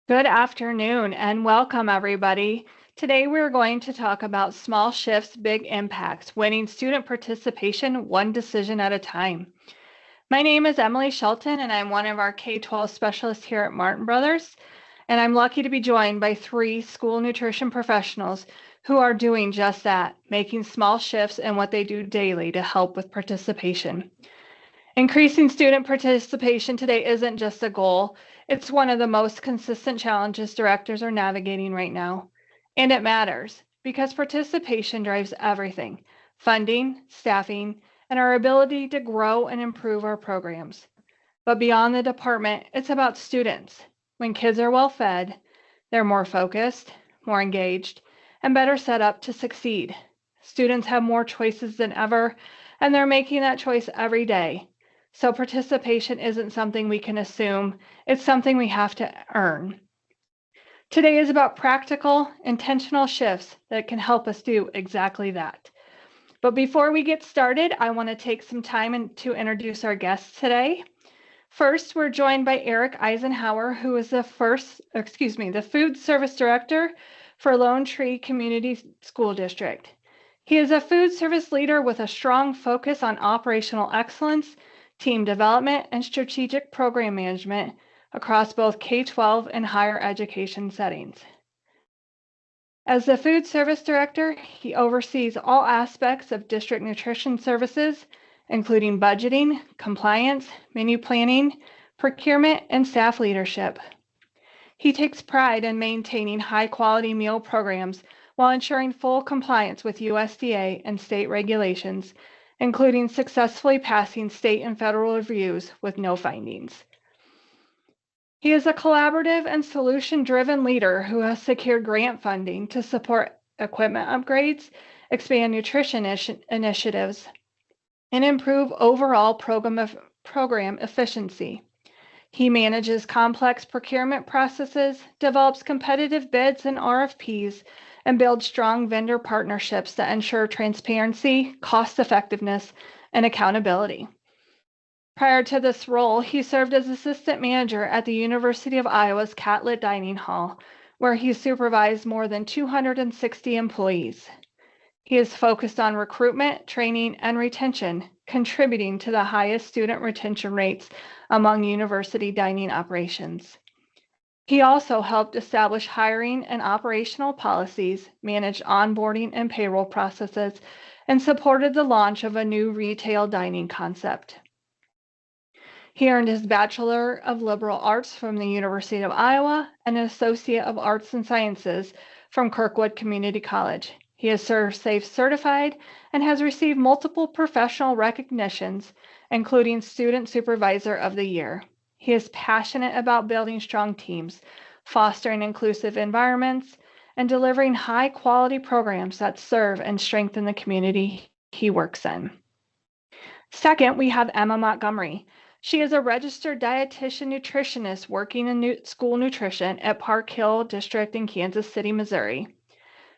Good afternoon and welcome, everybody. Today we're going to talk about small shifts, big impacts, winning student participation one decision at a time. My name is Emily Shelton and I'm one of our K-12 specialists here at Martin Brothers. And I'm lucky to be joined by three school nutrition professionals who are doing just that, making small shifts in what they do daily to help with participation. Increasing student participation today isn't just a goal, it's one of the most consistent challenges directors are navigating right now. And it matters because participation drives everything: funding, staffing, and our ability to grow and improve our programs. But beyond the department, it's about students. When kids are well fed, they're more focused, more engaged, and better set up to succeed. Students have more choices than ever, and they're making that choice every day. So participation isn't something we can assume, it's something we have to earn. Today is about practical, intentional shifts that can help us do exactly that. But before we get started, I want to take some time to introduce our guests today. First, we're joined by Erik Isenhour, who is the food service director for Lone Tree Community School District. He is a food service leader with a strong focus on operational excellence, team development, and strategic program management across both K-12 and higher education settings. As the food service director, he oversees all aspects of district nutrition services, including budgeting, compliance, menu planning, procurement, and staff leadership. He takes pride in maintaining high-quality meal programs while ensuring full compliance with USDA and state regulations, including successfully passing state and federal reviews with no findings. He is a collaborative and solution-driven leader who has secured grant funding to support equipment upgrades, expand nutrition initiatives, and improve overall program efficiency. He manages complex procurement processes, develops competitive bids and RFPs, and builds strong vendor partnerships that ensure transparency, cost effectiveness, and accountability. Prior to this role, he served as assistant manager at the University of Iowa's Catlett Dining Hall, where he supervised more than 260 employees. He is focused on recruitment, training, and retention, contributing to the highest student retention rates among university dining operations. He also helped establish hiring and operational policies, managed onboarding and payroll processes, and supported the launch of a new retail dining concept. He earned his Bachelor of Liberal Arts from the University of Iowa and an Associate of Arts and Sciences from Kirkwood Community College. He is ServSafe certified and has received multiple professional recognitions, including Student Supervisor of the Year. He is passionate about building strong teams, fostering inclusive environments, and delivering high-quality programs that serve and strengthen the community he works in. Second, we have Emma Montgomery. She is a registered dietitian nutritionist working in school nutrition at Park Hill District in Kansas City, Missouri.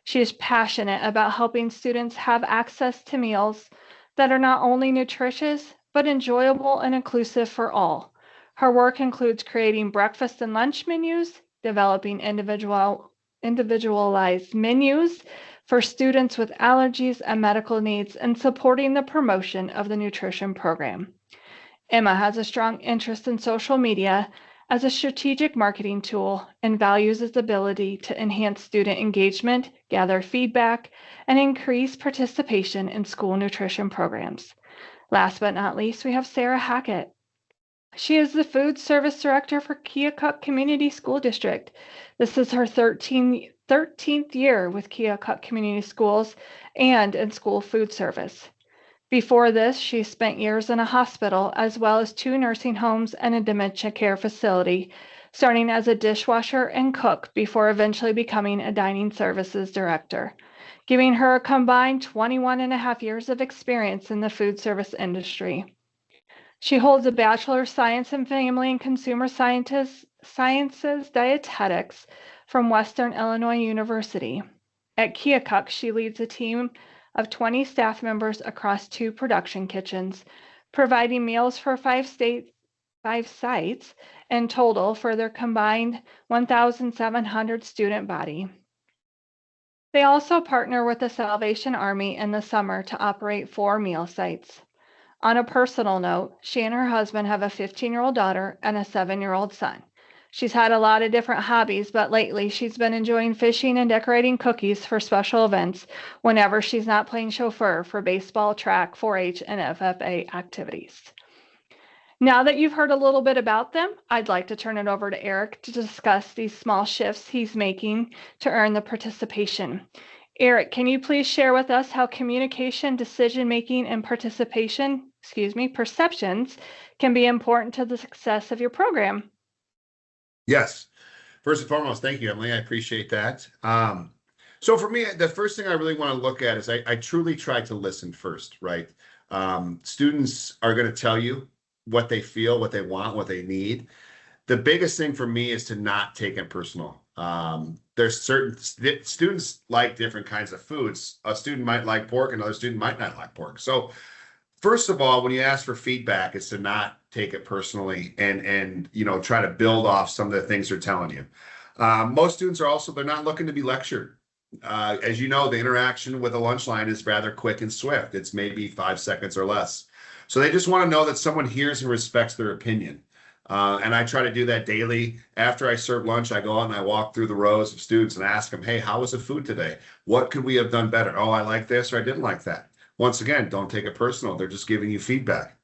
She is passionate about helping students have access to meals that are not only nutritious, but enjoyable and inclusive for all. Her work includes creating breakfast and lunch menus, developing individualized menus for students with allergies and medical needs, and supporting the promotion of the nutrition program. Emma has a strong interest in social media as a strategic marketing tool and values its ability to enhance student engagement, gather feedback, and increase participation in school nutrition programs. Last but not least, we have Sarah Hacket. She is the food service director for Keokuk Community School District. This is her 13th year with Keokuk Community Schools and in school food service. Before this, she spent years in a hospital as well as 2 nursing homes and a dementia care facility, starting as a dishwasher and cook before eventually becoming a dining services director, giving her a combined 21 and a half years of experience in the food service industry. She holds a Bachelor of Science in Family and Consumer Sciences Dietetics from Western Illinois University. At Keokuk, she leads a team of 20 staff members across 2 production kitchens, providing meals for 5 sites in total for their combined 1,700 student body. They also partner with the Salvation Army in the summer to operate 4 meal sites. On a personal note, she and her husband have a 15-year-old daughter and a 7-year-old son. She's had a lot of different hobbies, but lately she's been enjoying fishing and decorating cookies for special events whenever she's not playing chauffeur for baseball, track, 4-H, and FFA activities. Now that you've heard a little bit about them, I'd like to turn it over to Erik to discuss these small shifts he's making to earn the participation. Erik, can you please share with us how communication, decision-making, and perceptions can be important to the success of your program? Yes. First and foremost, thank you, Emily. I appreciate that. So for me, the first thing I really want to look at is I truly try to listen first, right? Students are going to tell you what they feel, what they want, what they need. The biggest thing for me is to not take it personal. There's certain students like different kinds of foods. A student might like pork, another student might not like pork. So first of all, when you ask for feedback, it's to not take it personally and try to build off some of the things they're telling you. Most students are also, they're not looking to be lectured. As you know, the interaction with a lunch line is rather quick and swift. It's maybe 5 seconds or less. So they just want to know that someone hears and respects their opinion. And I try to do that daily. After I serve lunch, I go out and I walk through the rows of students and ask them, hey, how was the food today? What could we have done better? Oh, I like this or I didn't like that. Once again, don't take it personal. They're just giving you feedback.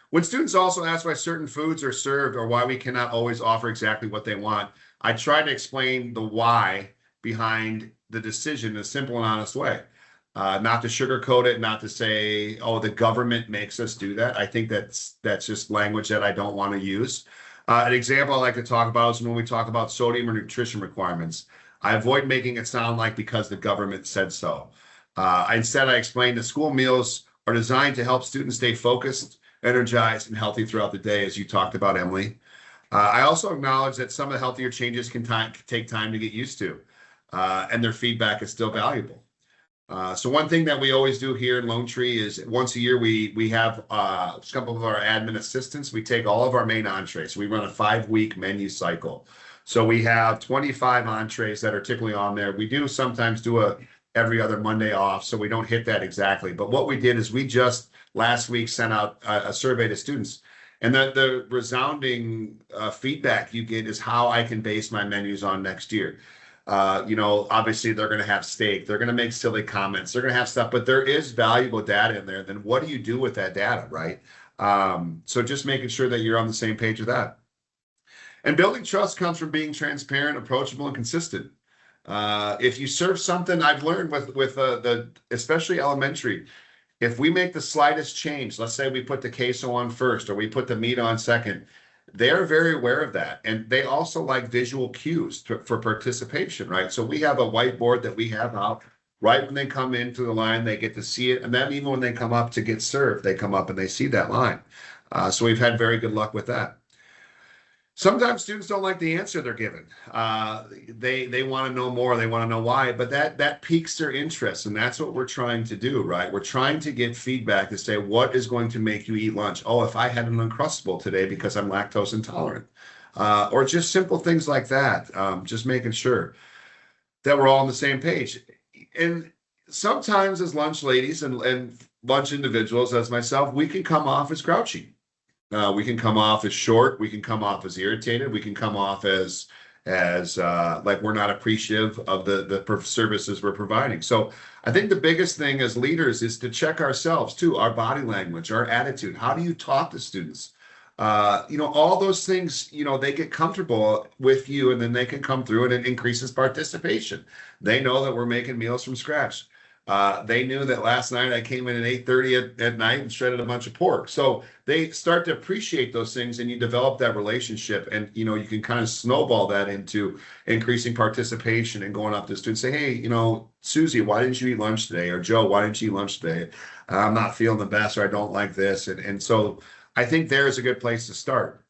When students also ask why certain foods are served or why we cannot always offer exactly what they want, I try to explain the why behind the decision in a simple and honest way. Not to sugarcoat it, not to say, oh, the government makes us do that. I think that's just language that I don't want to use. An example I like to talk about is when we talk about sodium or nutrition requirements. I avoid making it sound like because the government said so. Instead, I explain that school meals are designed to help students stay focused, energized, and healthy throughout the day, as you talked about, Emily. I also acknowledge that some of the healthier changes can take time to get used to, and their feedback is still valuable. So one thing that we always do here in Lone Tree is once a year we have a couple of our admin assistants. We take all of our main entrees. We run a 5-week menu cycle. So we have 25 entrees that are typically on there. We do sometimes do a every other Monday off, so we don't hit that exactly. But what we did is we just last week sent out a survey to students. And the resounding feedback you get is how I can base my menus on next year. Obviously they're going to have steak. They're going to make silly comments. They're going to have stuff, but there is valuable data in there. Then what do you do with that data, right? So just making sure that you're on the same page with that. And building trust comes from being transparent, approachable, and consistent. If you serve something, I've learned with especially elementary, if we make the slightest change, let's say we put the queso on first or we put the meat on second, they're very aware of that. And they also like visual cues for participation, right? So we have a whiteboard that we have out right when they come into the line, they get to see it. And then even when they come up to get served, they come up and they see that line. So we've had very good luck with that. Sometimes students don't like the answer they're given. They want to know more. They want to know why, but that piques their interest, and that's what we're trying to do, right? We're trying to get feedback to say, what is going to make you eat lunch? Oh, if I had an Uncrustable today because I'm lactose intolerant, or just simple things like that. Just making sure that we're all on the same page. And sometimes as lunch ladies and lunch individuals, as myself, we can come off as grouchy. We can come off as short. We can come off as irritated. We can come off as like we're not appreciative of the services we're providing. So I think the biggest thing as leaders is to check ourselves too, our body language, our attitude. How do you talk to students? All those things, they get comfortable with you and then they can come through and it increases participation. They know that we're making meals from scratch. They knew that last night I came in at 8:30 at night and shredded a bunch of pork. So they start to appreciate those things and you develop that relationship and, you can kind of snowball that into increasing participation and going up to students and say, hey, Susie, why didn't you eat lunch today? Or Joe, why didn't you eat lunch today? I'm not feeling the best or I don't like this. And so I think there is a good place to start.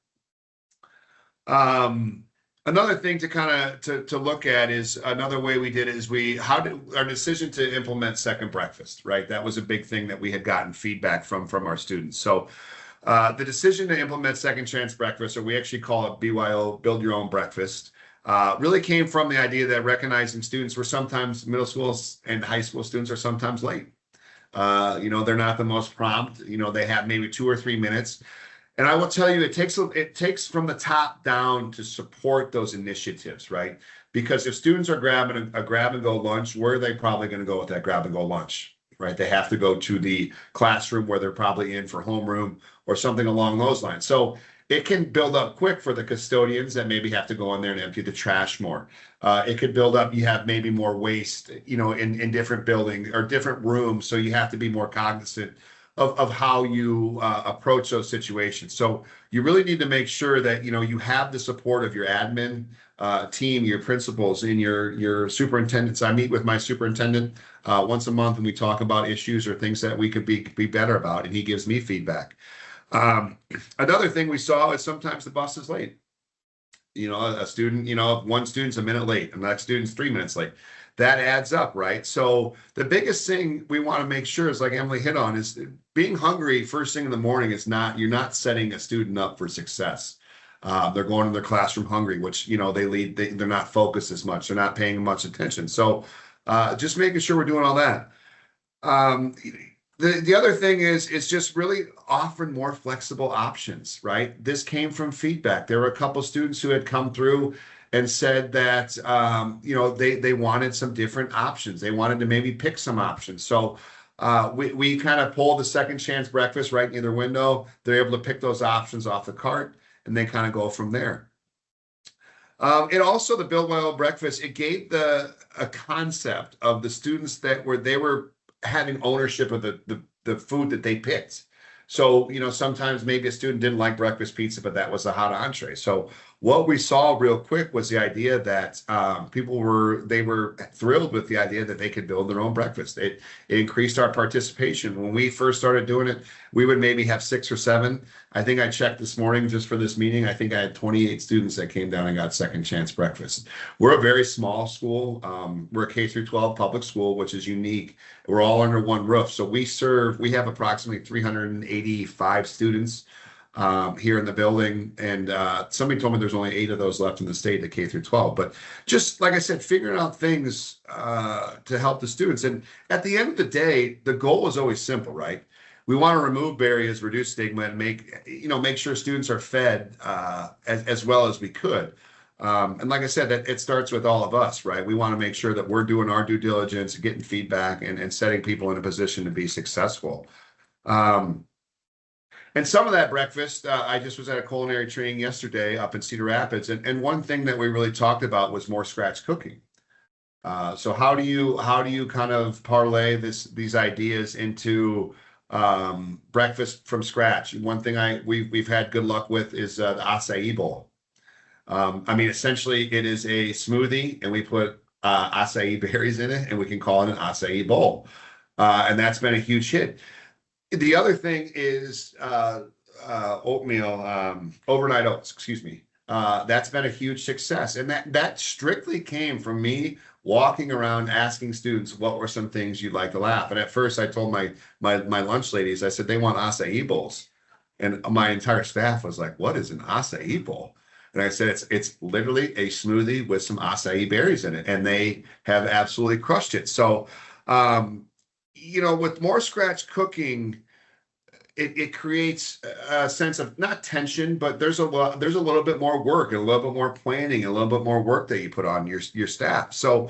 Another thing to kind of to look at is another way we did it is our decision to implement second breakfast, right? That was a big thing that we had gotten feedback from our students. So The decision to implement second chance breakfast, or we actually call it BYO, build your own breakfast, really came from the idea that recognizing students were sometimes middle school and high school students are sometimes late. They're not the most prompt. They have maybe 2 or 3 minutes. And I will tell you, it takes from the top down to support those initiatives, right? Because if students are grabbing a grab and go lunch, where are they probably going to go with that grab and go lunch, right? They have to go to the classroom where they're probably in for homeroom or something along those lines. So it can build up quick for the custodians that maybe have to go in there and empty the trash more. It could build up, you have maybe more waste, in different buildings or different rooms. So you have to be more cognizant of how you approach those situations. So you really need to make sure that, you have the support of your admin team, your principals, and your superintendents. I meet with my superintendent once a month, and we talk about issues or things that we could be better about, and he gives me feedback. Another thing we saw is sometimes the bus is late. A student, one student's a minute late and the next student's 3 minutes late. That adds up, right? So the biggest thing we want to make sure is, like Emily hit on, is being hungry first thing in the morning you're not setting a student up for success. They're going to their classroom hungry, which, they're not focused as much. They're not paying much attention. So just making sure we're doing all that. The other thing is just really offering more flexible options, right? This came from feedback. There were a couple students who had come through and said that, they wanted some different options. They wanted to maybe pick some options. So we kind of pulled the second chance breakfast right near their window. They're able to pick those options off the cart, and they kind of go from there. It also, the Build My Own Breakfast, it gave a concept of the students they were having ownership of the food that they picked. So, sometimes maybe a student didn't like breakfast pizza, but that was a hot entree. So what we saw real quick was the idea that people were thrilled with the idea that they could build their own breakfast. It increased our participation. When we first started doing it, we would maybe have 6 or 7. I think I checked this morning just for this meeting. I think I had 28 students that came down and got second chance breakfast. We're a very small school. We're a K through 12 public school, which is unique. We're all under one roof. So we have approximately 385 students here in the building, and somebody told me there's only 8 of those left in the state at K through 12. But just like I said, figuring out things to help the students. And at the end of the day, the goal is always simple, right? We want to remove barriers, reduce stigma, and make sure students are fed as well as we could. And like I said, it starts with all of us, right? We want to make sure that we're doing our due diligence, getting feedback, and setting people in a position to be successful. And some of that breakfast, I just was at a culinary training yesterday up in Cedar Rapids, and one thing that we really talked about was more scratch cooking. So how do you kind of parlay these ideas into breakfast from scratch? One thing we've had good luck with is the acai bowl. Essentially it is a smoothie, and we put acai berries in it, and we can call it an acai bowl. And that's been a huge hit. The other thing is oatmeal, overnight oats, excuse me. That's been a huge success. And that strictly came from me walking around asking students, what were some things you'd like to laugh? And at first I told my lunch ladies, I said, they want acai bowls. And my entire staff was like, what is an acai bowl? And I said, it's literally a smoothie with some acai berries in it. And they have absolutely crushed it. So, with more scratch cooking, it creates a sense of not tension, but there's a little bit more work and a little bit more planning, and a little bit more work that you put on your staff. So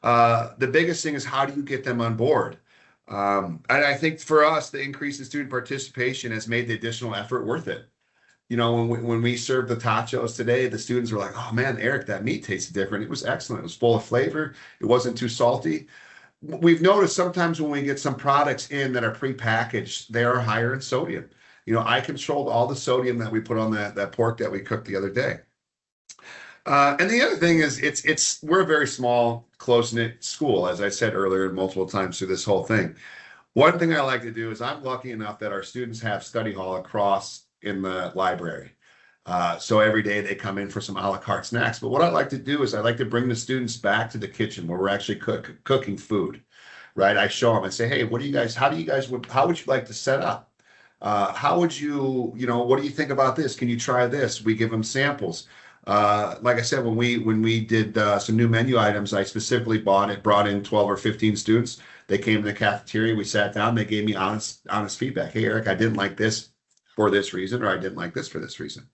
the biggest thing is, how do you get them on board? And I think for us, the increase in student participation has made the additional effort worth it. When we served the tachos today, the students were like, oh man, Eric, that meat tasted different. It was excellent. It was full of flavor. It wasn't too salty. We've noticed sometimes when we get some products in that are prepackaged, they are higher in sodium. I controlled all the sodium that we put on that pork that we cooked the other day. And the other thing is, we're a very small, close-knit school, as I said earlier multiple times through this whole thing. One thing I like to do is, I'm lucky enough that our students have study hall across in the library. So every day they come in for some a la carte snacks. But what I like to do is, I like to bring the students back to the kitchen where we're actually cooking food, right? I show them and say, hey, how would you like to set up? How would you, what do you think about this? Can you try this? We give them samples. Like I said, when we did some new menu items, I specifically brought in 12 or 15 students. They came to the cafeteria, we sat down, they gave me honest feedback. Hey, Eric, I didn't like this for this reason, or I didn't like this for this reason.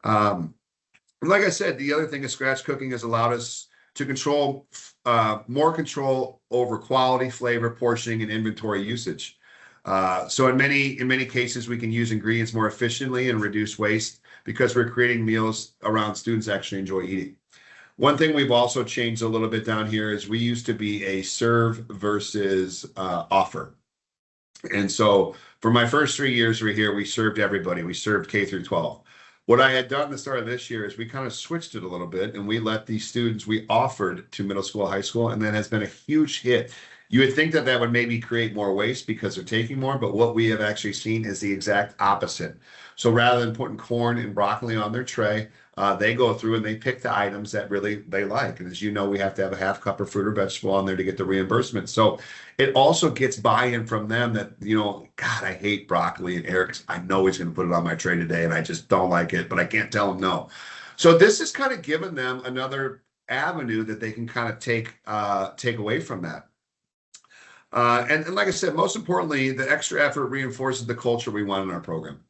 Like I said, the other thing is scratch cooking has allowed us to control more control over quality, flavor, portioning, and inventory usage. So in many cases, we can use ingredients more efficiently and reduce waste because we're creating meals around students actually enjoy eating. One thing we've also changed a little bit down here is we used to be a serve versus offer. And so for my first 3 years we were here, we served everybody. We served K through 12. What I had done at the start of this year is we kind of switched it a little bit and we let these students, we offered to middle school, high school, and that has been a huge hit. You would think that that would maybe create more waste because they're taking more, but what we have actually seen is the exact opposite. So rather than putting corn and broccoli on their tray, they go through and they pick the items that really they like. And as you know, we have to have a half cup of fruit or vegetable on there to get the reimbursement. So it also gets buy-in from them that, God, I hate broccoli, and Eric's, I know he's going to put it on my tray today and I just don't like it, but I can't tell him no. So this has kind of given them another avenue that they can kind of take away from that. And like I said, most importantly, the extra effort reinforces the culture we want in our program.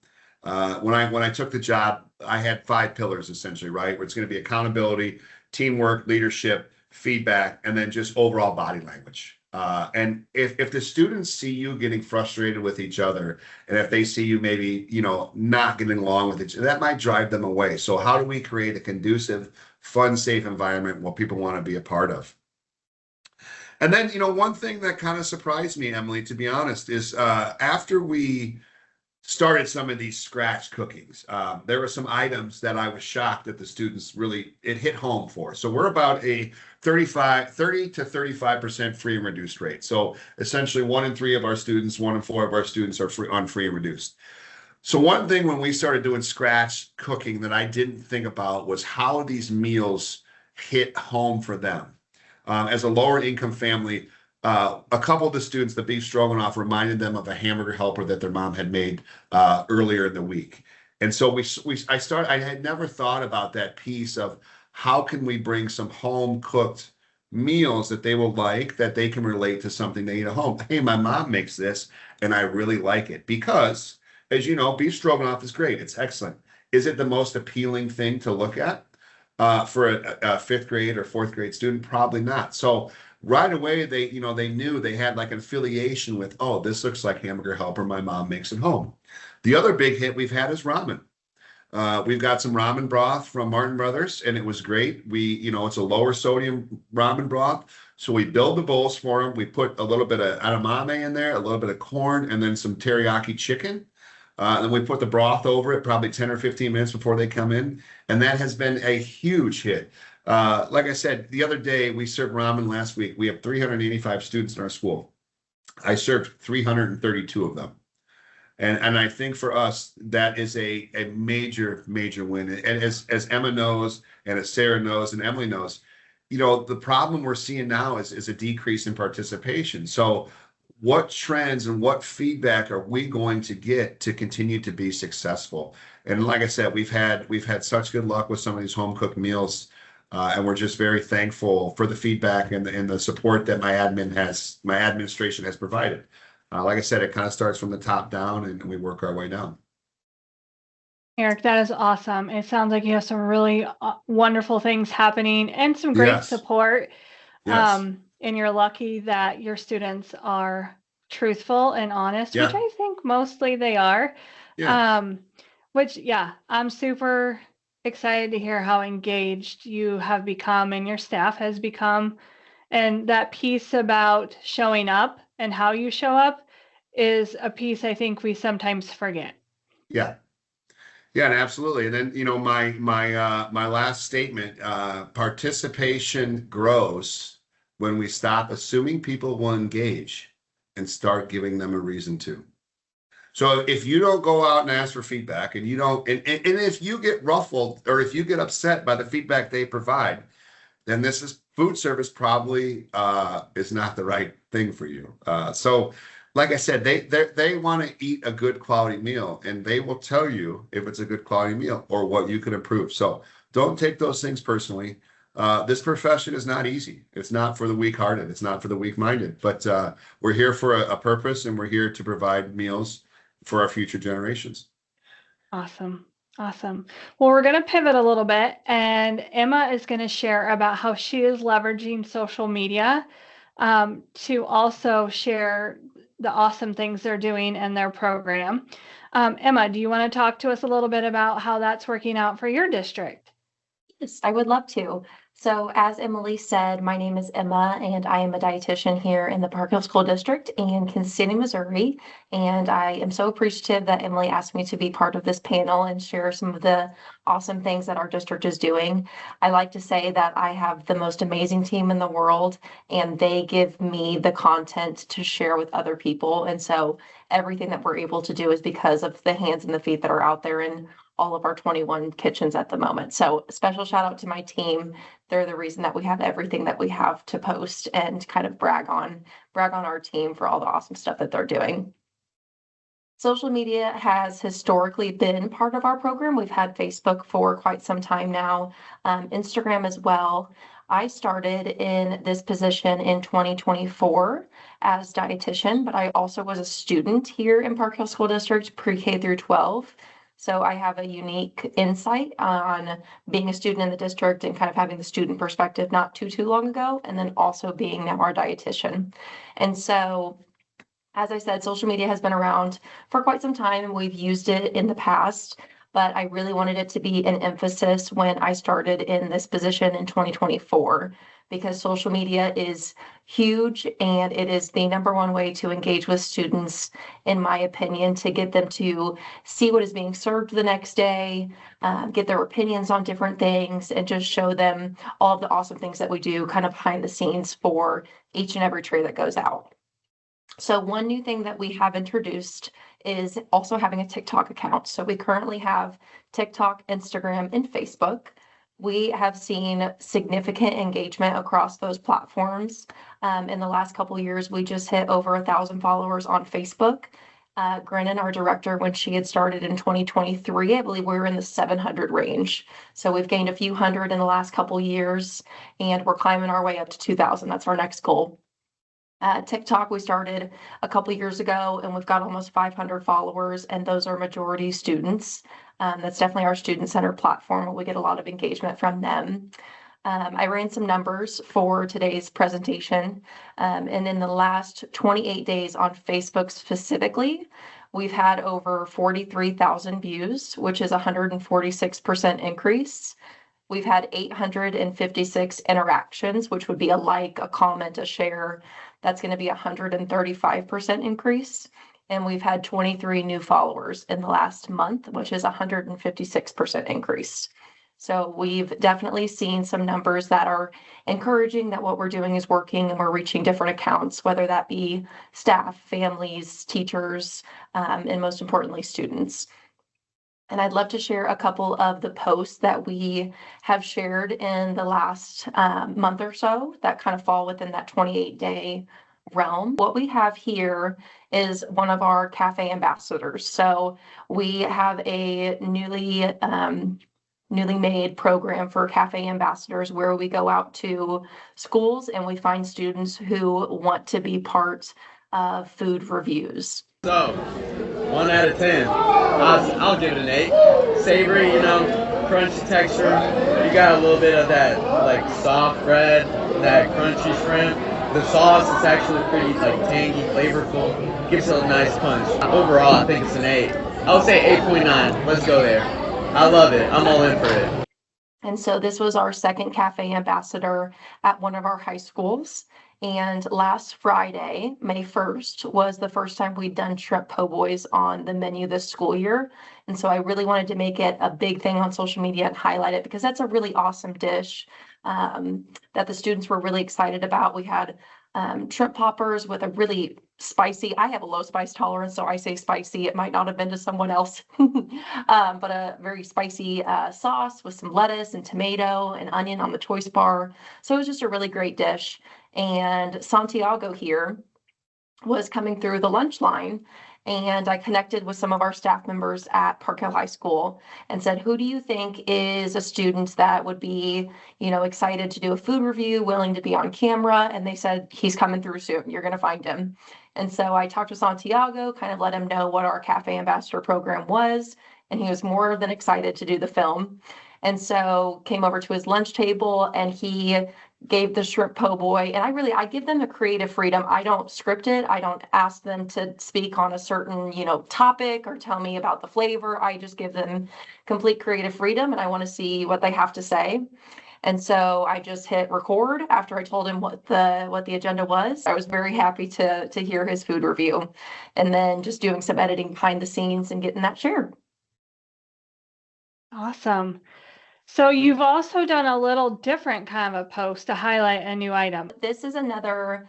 When I took the job, I had 5 pillars essentially, right? Where it's going to be accountability, teamwork, leadership, feedback, and then just overall body language. And if the students see you getting frustrated with each other, and if they see you maybe, not getting along with each other, that might drive them away. So how do we create a conducive, fun, safe environment where people want to be a part of? And then, one thing that kind of surprised me, Emily, to be honest, is after we started some of these scratch cookings, there were some items that I was shocked that the students it hit home for. So we're about a 30 to 35% free and reduced rate. So essentially 1 in 3 of our students, 1 in 4 of our students are free and reduced. So one thing when we started doing scratch cooking that I didn't think about was how these meals hit home for them. As a lower income family, a couple of the students, the beef stroganoff reminded them of a hamburger helper that their mom had made earlier in the week. And so I had never thought about that piece of how can we bring some home cooked meals that they will like, that they can relate to something they eat at home. Hey, my mom makes this and I really like it because, as you know, beef stroganoff is great. It's excellent. Is it the most appealing thing to look at? For a 5th grade or 4th grade student? Probably not. So right away, they knew they had like an affiliation with, oh, this looks like hamburger helper my mom makes at home. The other big hit we've had is ramen. We've got some ramen broth from Martin Brothers, and it was great. It's a lower sodium ramen broth. So we build the bowls for them. We put a little bit of edamame in there, a little bit of corn, and then some teriyaki chicken. And we put the broth over it probably 10 or 15 minutes before they come in. And that has been a huge hit. Like I said, the other day, we served ramen last week. We have 385 students in our school. I served 332 of them. And I think for us, that is a major, major win. And as Emma knows, and as Sarah knows, and Emily knows, the problem we're seeing now is a decrease in participation. So what trends and what feedback are we going to get to continue to be successful? And like I said, we've had such good luck with some of these home cooked meals, and we're just very thankful for the feedback and the support that my administration has provided. Like I said, it kind of starts from the top down, and we work our way down. Eric, that is awesome. It sounds like you have some really wonderful things happening and some great support. Yes. And you're lucky that your students are truthful and honest, which I think mostly they are. I'm super excited to hear how engaged you have become and your staff has become. And that piece about showing up and how you show up is a piece I think we sometimes forget. Yeah, absolutely. And then, my last statement, participation grows when we stop assuming people will engage and start giving them a reason to. So if you don't go out and ask for feedback, and you don't, and if you get ruffled or if you get upset by the feedback they provide, then food service probably is not the right thing for you. So like I said, they want to eat a good quality meal, and they will tell you if it's a good quality meal or what you can improve. So don't take those things personally. This profession is not easy. It's not for the weak-hearted. It's not for the weak-minded. But we're here for a purpose, and we're here to provide meals for our future generations. Awesome. Awesome. Well, we're going to pivot a little bit, and Emma is going to share about how she is leveraging social media to also share the awesome things they're doing in their program. Emma, do you want to talk to us a little bit about how that's working out for your district? Yes, I would love to. So as Emily said, my name is Emma and I am a dietitian here in the Park Hill School District in Kansas City, Missouri. And I am so appreciative that Emily asked me to be part of this panel and share some of the awesome things that our district is doing. I like to say that I have the most amazing team in the world and they give me the content to share with other people. And so everything that we're able to do is because of the hands and the feet that are out there in all of our 21 kitchens at the moment. So special shout out to my team. They're the reason that we have everything that we have to post and kind of brag on our team for all the awesome stuff that they're doing. Social media has historically been part of our program. We've had Facebook for quite some time now, Instagram as well. I started in this position in 2024 as dietitian, but I also was a student here in Park Hill School District, pre-K through 12. So I have a unique insight on being a student in the district and kind of having the student perspective not too long ago, and then also being now our dietitian. And so, as I said, social media has been around for quite some time and we've used it in the past, but I really wanted it to be an emphasis when I started in this position in 2024. Because social media is huge and it is the number one way to engage with students, in my opinion, to get them to see what is being served the next day, get their opinions on different things, and just show them all of the awesome things that we do kind of behind the scenes for each and every tray that goes out. So one new thing that we have introduced is also having a TikTok account. So we currently have TikTok, Instagram, and Facebook. We have seen significant engagement across those platforms. In the last couple of years, we just hit over 1,000 followers on Facebook. Grannon, our director, when she had started in 2023, I believe we were in the 700 range. So we've gained a few hundred in the last couple of years, and we're climbing our way up to 2,000. That's our next goal. TikTok, we started a couple of years ago, and we've got almost 500 followers, and those are majority students. That's definitely our student-centered platform, and we get a lot of engagement from them. I ran some numbers for today's presentation, and in the last 28 days on Facebook specifically, we've had over 43,000 views, which is a 146% increase. We've had 856 interactions, which would be a like, a comment, a share. That's going to be a 135% increase. And we've had 23 new followers in the last month, which is a 156% increase. So we've definitely seen some numbers that are encouraging that what we're doing is working and we're reaching different accounts, whether that be staff, families, teachers, and most importantly, students. And I'd love to share a couple of the posts that we have shared in the last month or so that kind of fall within that 28-day realm. What we have here is one of our cafe ambassadors. So we have a newly made program for cafe ambassadors where we go out to schools and we find students who want to be part of food reviews. So, 1 out of 10. I'll give it an 8. Savory, crunchy texture. You got a little bit of that like soft bread, that crunchy shrimp. The sauce is actually pretty tangy, flavorful. Gives it a nice punch. Overall, I think it's an 8. I would say 8.9. Let's go there. I love it. I'm all in for it. And so this was our second cafe ambassador at one of our high schools. And last Friday, May 1st, was the first time we'd done shrimp po' boys on the menu this school year. And so I really wanted to make it a big thing on social media and highlight it because that's a really awesome dish that the students were really excited about. We had shrimp poppers with a really spicy, I have a low spice tolerance, so I say spicy. It might not have been to someone else, but a very spicy sauce with some lettuce and tomato and onion on the choice bar. So it was just a really great dish. And Santiago here was coming through the lunch line, and I connected with some of our staff members at Park Hill High School and said, who do you think is a student that would be, excited to do a food review, willing to be on camera? And they said, he's coming through soon. You're going to find him. And so I talked to Santiago, kind of let him know what our Cafe Ambassador program was, and he was more than excited to do the film. And so came over to his lunch table, and he gave the shrimp po' boy. And I give them the creative freedom. I don't script it. I don't ask them to speak on a certain, topic or tell me about the flavor. I just give them complete creative freedom, and I want to see what they have to say. And so I just hit record after I told him what the agenda was. I was very happy to hear his food review, and then just doing some editing behind the scenes and getting that shared. Awesome. So you've also done a little different kind of a post to highlight a new item. This is another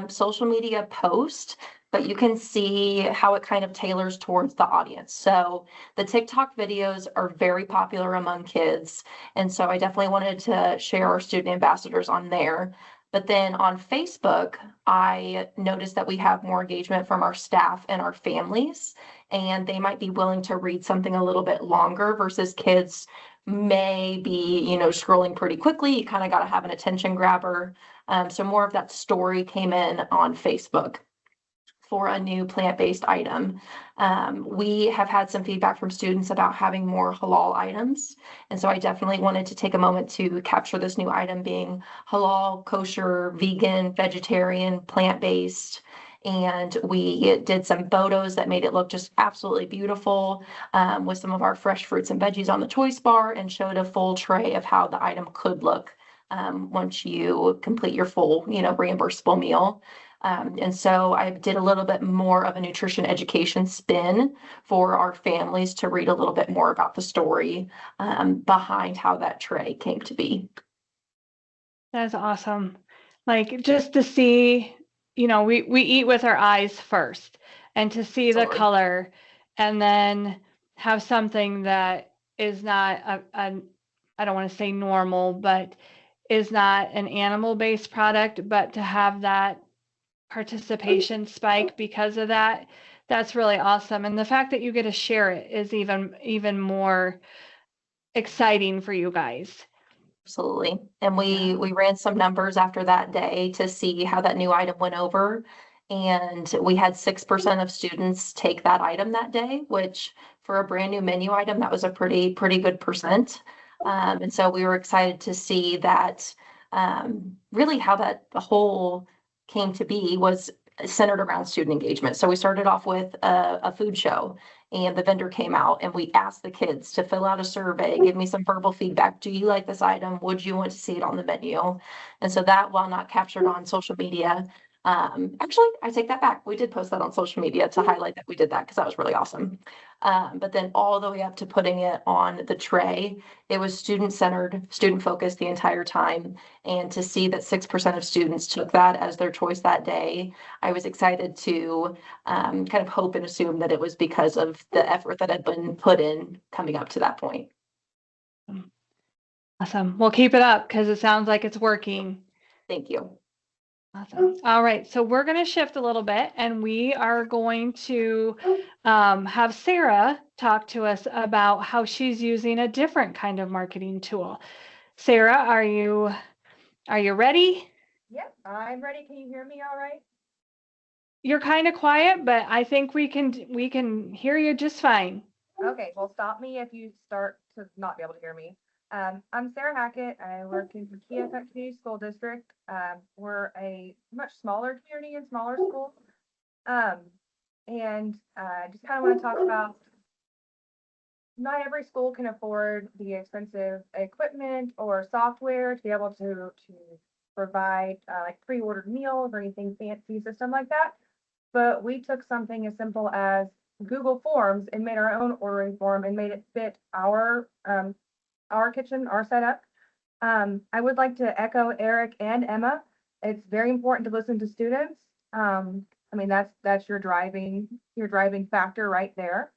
social media post, but you can see how it kind of tailors towards the audience. So the TikTok videos are very popular among kids. And so I definitely wanted to share our student ambassadors on there. But then on Facebook, I noticed that we have more engagement from our staff and our families, and they might be willing to read something a little bit longer versus kids may be, scrolling pretty quickly. You kind of got to have an attention grabber. So more of that story came in on Facebook for a new plant-based item. We have had some feedback from students about having more halal items. And so I definitely wanted to take a moment to capture this new item being halal, kosher, vegan, vegetarian, plant-based. And we did some photos that made it look just absolutely beautiful, with some of our fresh fruits and veggies on the choice bar, and showed a full tray of how the item could look once you complete your full, reimbursable meal. And so I did a little bit more of a nutrition education spin for our families to read a little bit more about the story behind how that tray came to be. That's awesome. Like, just to see, we eat with our eyes first, and to see the Absolutely. color, and then have something that is not I don't want to say normal, but is not an animal-based product, but to have that participation spike because of that, that's really awesome. And the fact that you get to share it is even more exciting for you guys. Absolutely. And we ran some numbers after that day to see how that new item went over. And we had 6% of students take that item that day, which for a brand new menu item, that was a pretty good percent. And so we were excited to see that really how that the whole came to be was centered around student engagement. So we started off with a food show, and the vendor came out, and we asked the kids to fill out a survey, give me some verbal feedback. Do you like this item? Would you want to see it on the menu? And so that, while not captured on social media, actually, I take that back. We did post that on social media to highlight that we did that, because that was really awesome. But then all the way up to putting it on the tray, it was student-centered, student-focused the entire time. And to see that 6% of students took that as their choice that day, I was excited to kind of hope and assume that it was because of the effort that had been put in coming up to that point. Awesome. Well, keep it up, because it sounds like it's working. Thank you. Awesome. All right, so we're going to shift a little bit, and we are going to have Sarah talk to us about how she's using a different kind of marketing tool. Sarah, are you ready? Yep, I'm ready. Can you hear me all right? You're kind of quiet, but I think we can hear you just fine. Okay, well, stop me if you start to not be able to hear me. I'm Sarah Hacket. I work in the Keokuk School District. We're a much smaller community and smaller school. And I just kind of want to talk about, not every school can afford the expensive equipment or software to be able to provide like pre-ordered meals or anything fancy system like that. But we took something as simple as Google Forms and made our own ordering form and made it fit our kitchen, our setup. I would like to echo Erik and Emma. It's very important to listen to students. I mean, that's your driving factor right there.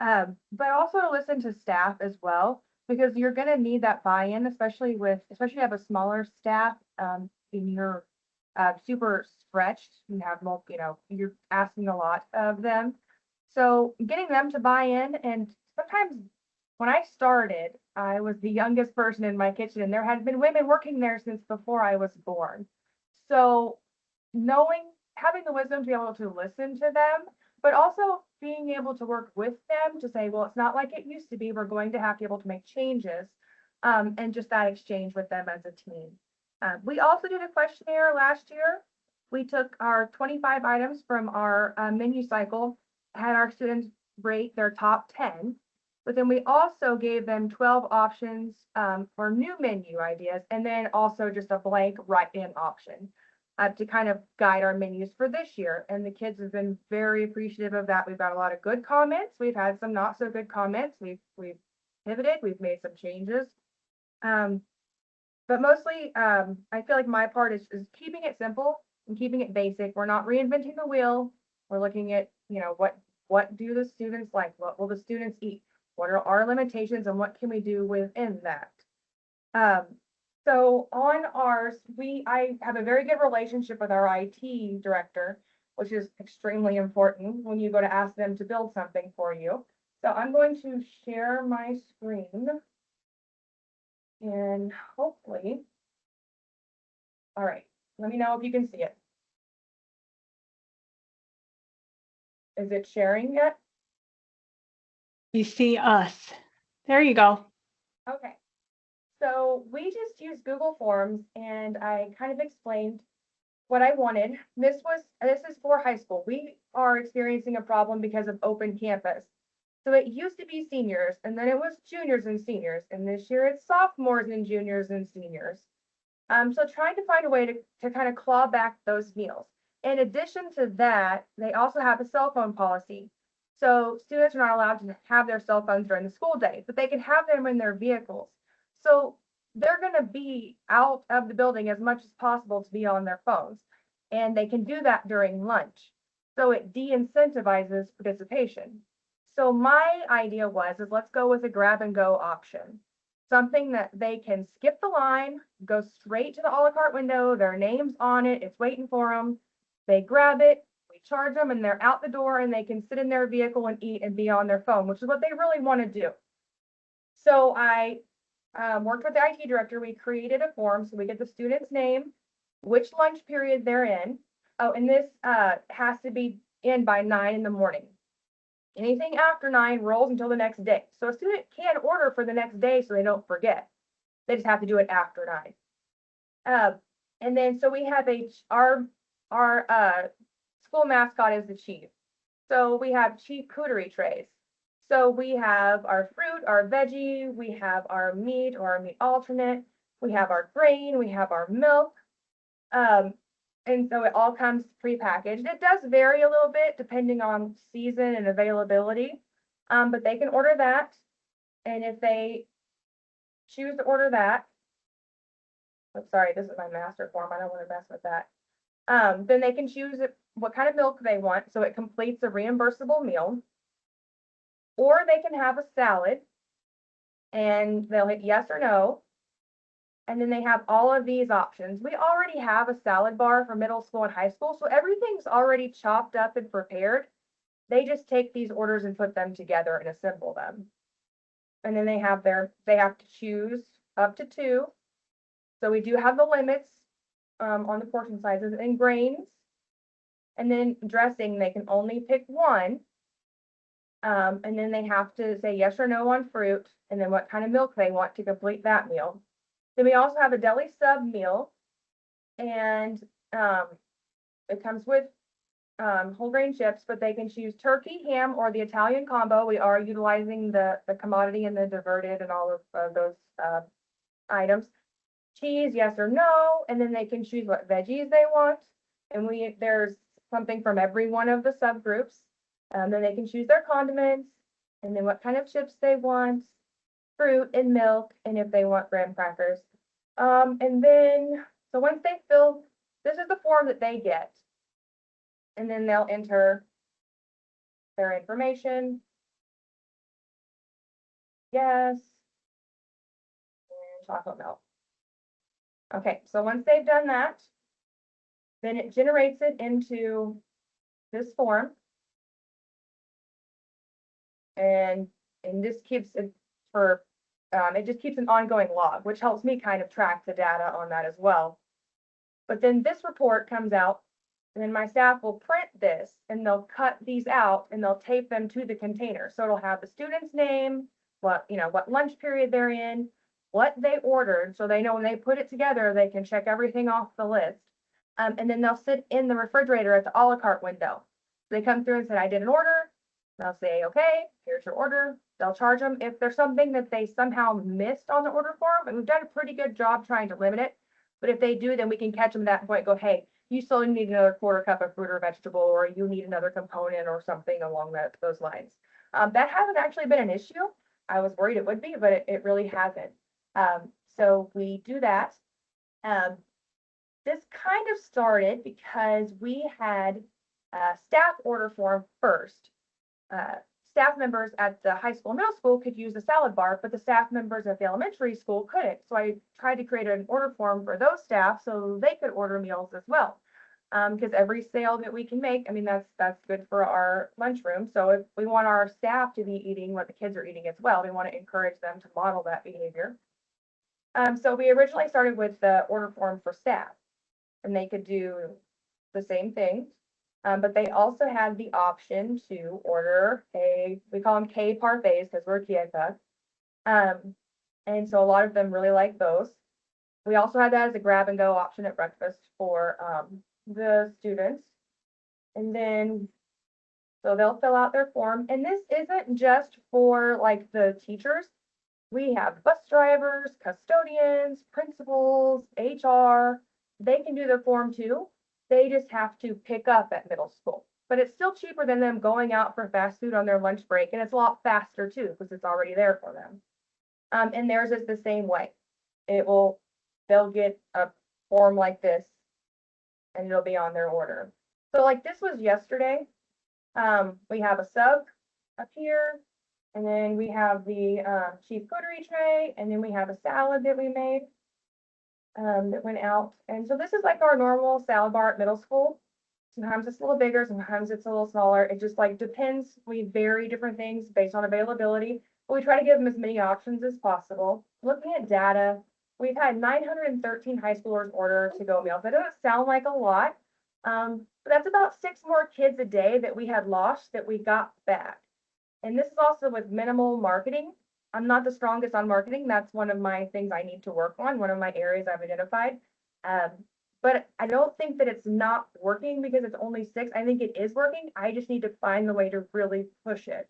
But also to listen to staff as well, because you're going to need that buy-in, especially if you have a smaller staff in your super stretched. You have you're asking a lot of them. So getting them to buy in, and sometimes when I started, I was the youngest person in my kitchen, and there had been women working there since before I was born. So having the wisdom to be able to listen to them, but also being able to work with them to say, well, it's not like it used to be. We're going to have to be able to make changes, and just that exchange with them as a team. We also did a questionnaire last year. We took our 25 items from our menu cycle, had our students rate their top 10, but then we also gave them 12 options for new menu ideas, and then also just a blank write-in option to kind of guide our menus for this year. And the kids have been very appreciative of that. We've got a lot of good comments. We've had some not so good comments. We've pivoted. We've made some changes. But mostly, I feel like my part is keeping it simple and keeping it basic. We're not reinventing the wheel. We're looking at, what do the students like? What will the students eat? What are our limitations and what can we do within that? So on ours, I have a very good relationship with our IT director, which is extremely important when you go to ask them to build something for you. So I'm going to share my screen and hopefully, all right, let me know if you can see it. Is it sharing yet? You see us. There you go. Okay. So we just used Google Forms and I kind of explained what I wanted. This is for high school. We are experiencing a problem because of open campus. So it used to be seniors and then it was juniors and seniors. And this year it's sophomores and juniors and seniors. So trying to find a way to kind of claw back those meals. In addition to that, they also have a cell phone policy. So students are not allowed to have their cell phones during the school day, but they can have them in their vehicles. So they're going to be out of the building as much as possible to be on their phones. And they can do that during lunch. So it de-incentivizes participation. So my idea is let's go with a grab and go option. Something that they can skip the line, go straight to the a la carte window, their name's on it, it's waiting for them. They grab it, we charge them, and they're out the door and they can sit in their vehicle and eat and be on their phone, which is what they really want to do. So I worked with the IT director. We created a form so we get the student's name, which lunch period they're in. Oh, and this has to be in by 9 in the morning. Anything after 9 rolls until the next day. So a student can order for the next day so they don't forget. They just have to do it after 9. And then so we have our school mascot is the chief. So we have chief cootery trays. So we have our fruit, our veggie, we have our meat or our meat alternate, we have our grain, we have our milk. And so it all comes prepackaged. It does vary a little bit depending on season and availability, but they can order that. And if they choose to order that, I'm sorry, this is my master form. I don't want to mess with that. Then they can choose what kind of milk they want. So it completes a reimbursable meal. Or they can have a salad and they'll hit yes or no. And then they have all of these options. We already have a salad bar for middle school and high school, so everything's already chopped up and prepared. They just take these orders and put them together and assemble them. And then they have to choose up to 2. So we do have the limits on the portion sizes and grains. And then dressing, they can only pick 1. And then they have to say yes or no on fruit, and then what kind of milk they want to complete that meal. Then we also have a deli sub meal, and it comes with whole grain chips, but they can choose turkey, ham, or the Italian combo. We are utilizing the commodity and the diverted and all of those items. Cheese, yes or no, and then they can choose what veggies they want. And there's something from every one of the subgroups. Then they can choose their condiments, and then what kind of chips they want, fruit and milk, and if they want graham crackers. And then, so once they fill, this is the form that they get. And then they'll enter their information. Yes. And chocolate milk. Okay, so once they've done that, Then it generates it into this form. And this keeps it for, it just keeps an ongoing log, which helps me kind of track the data on that as well. But then this report comes out, and then my staff will print this, and they'll cut these out and they'll tape them to the container. So it'll have the student's name, what lunch period they're in, what they ordered, so they know when they put it together, they can check everything off the list. And then they'll sit in the refrigerator at the a la carte window. They come through and say, I did an order. They'll say, okay, here's your order. They'll charge them if there's something that they somehow missed on the order form, and we've done a pretty good job trying to limit it. But if they do, then we can catch them at that point, go, hey, you still need another quarter cup of fruit or vegetable, or you need another component or something along those lines. That hasn't actually been an issue. I was worried it would be, but it really hasn't. So we do that. This kind of started because we had a staff order form first. Staff members at the high school, middle school could use the salad bar, but the staff members at the elementary school couldn't. So I tried to create an order form for those staff so they could order meals as well. Because every sale that we can make, I mean, that's good for our lunchroom. So if we want our staff to be eating what the kids are eating as well, we want to encourage them to model that behavior. So we originally started with the order form for staff, and they could do the same thing. But they also had the option to order we call them K parfaits because we're Keokuk. And so a lot of them really like those. We also had that as a grab and go option at breakfast for the students. And then, so they'll fill out their form. And this isn't just for like the teachers. We have bus drivers, custodians, principals, HR. They can do their form too. They just have to pick up at middle school, but it's still cheaper than them going out for fast food on their lunch break. And it's a lot faster too, because it's already there for them. And theirs is the same way. They'll get a form like this and it'll be on their order. So like this was yesterday. We have a sub up here, and then we have the chief cootery tray, and then we have a salad that we made. That went out. And so this is like our normal salad bar at middle school. Sometimes it's a little bigger, sometimes it's a little smaller. It just like depends. We vary different things based on availability, but we try to give them as many options as possible. Looking at data, we've had 913 high schoolers order to-go meals. That doesn't sound like a lot, but that's about 6 more kids a day that we had lost that we got back. And this is also with minimal marketing. I'm not the strongest on marketing. That's one of my things I need to work on, one of my areas I've identified. But I don't think that it's not working because it's only 6. I think it is working. I just need to find the way to really push it.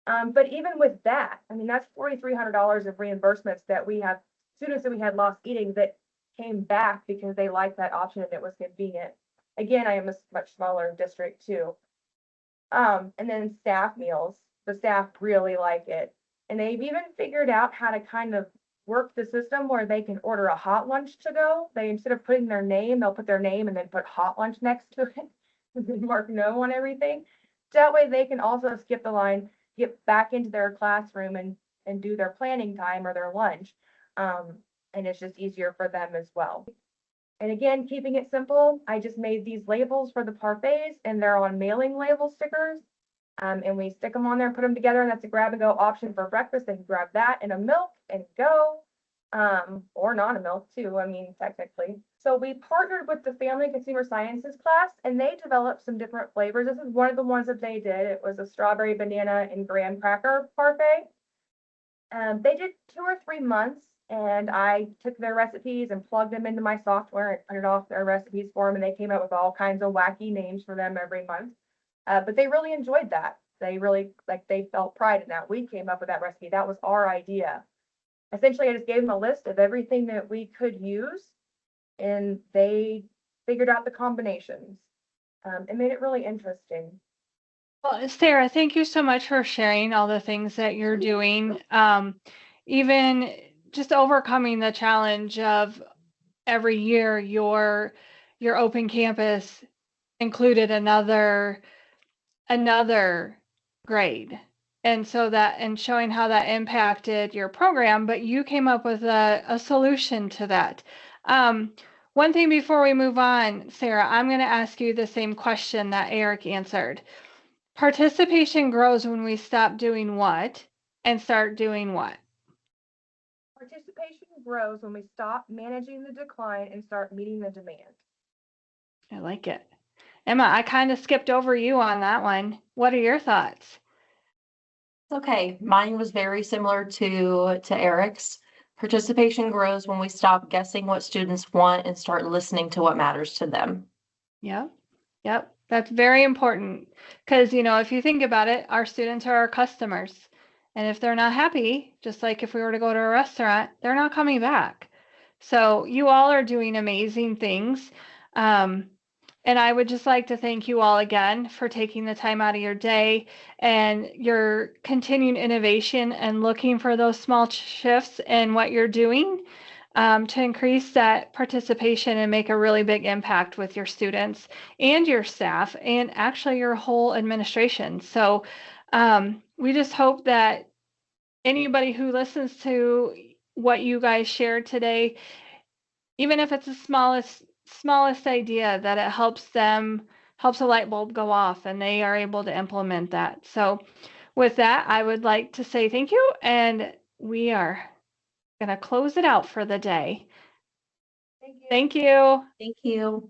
But even with that, I mean, that's $4,300 of reimbursements that we have, students that we had lost eating that came back because they liked that option and it was convenient. Again, I am a much smaller district too. And then staff meals, the staff really like it. And they've even figured out how to kind of work the system where they can order a hot lunch to go. They, instead of putting their name, they'll put their name and then put hot lunch next to it and then mark no on everything. That way they can also skip the line, get back into their classroom and do their planning time or their lunch. And it's just easier for them as well. And again, keeping it simple, I just made these labels for the parfaits, and they're on mailing label stickers. And we stick them on there, put them together, and that's a grab and go option for breakfast. They can grab that and a milk and go, or not a milk too, I mean, technically. So we partnered with the Family and Consumer Sciences class, and they developed some different flavors. This is one of the ones that they did. It was a strawberry, banana, and graham cracker parfait. They did 2 or 3 months, and I took their recipes and plugged them into my software and printed off their recipes for them, and they came up with all kinds of wacky names for them every month. But they really enjoyed that. They really, they felt pride in that. We came up with that recipe. That was our idea. Essentially, I just gave them a list of everything that we could use, and they figured out the combinations. It made it really interesting. Well, Sarah, thank you so much for sharing all the things that you're doing. Even just overcoming the challenge of every year your open campus included another grade. And so and showing how that impacted your program, but you came up with a solution to that. When one thing before we move on, Sarah, I'm going to ask you the same question that Erik answered. Participation grows when we stop doing what and start doing what? Participation grows when we stop managing the decline and start meeting the demand. I like it. Emma, I kind of skipped over you on that one. What are your thoughts? Okay, mine was very similar to Eric's. Participation grows when we stop guessing what students want and start listening to what matters to them. Yep. Yep. That's very important because, if you think about it, our students are our customers. And if they're not happy, just like if we were to go to a restaurant, they're not coming back. So you all are doing amazing things. And I would just like to thank you all again for taking the time out of your day and your continued innovation and looking for those small shifts in what you're doing to increase that participation and make a really big impact with your students and your staff and actually your whole administration. So we just hope that anybody who listens to what you guys shared today, even if it's the smallest idea, that it helps a light bulb go off and they are able to implement that. So with that, I would like to say thank you, and we are going to close it out for the day. Thank you. Thank you. Thank you.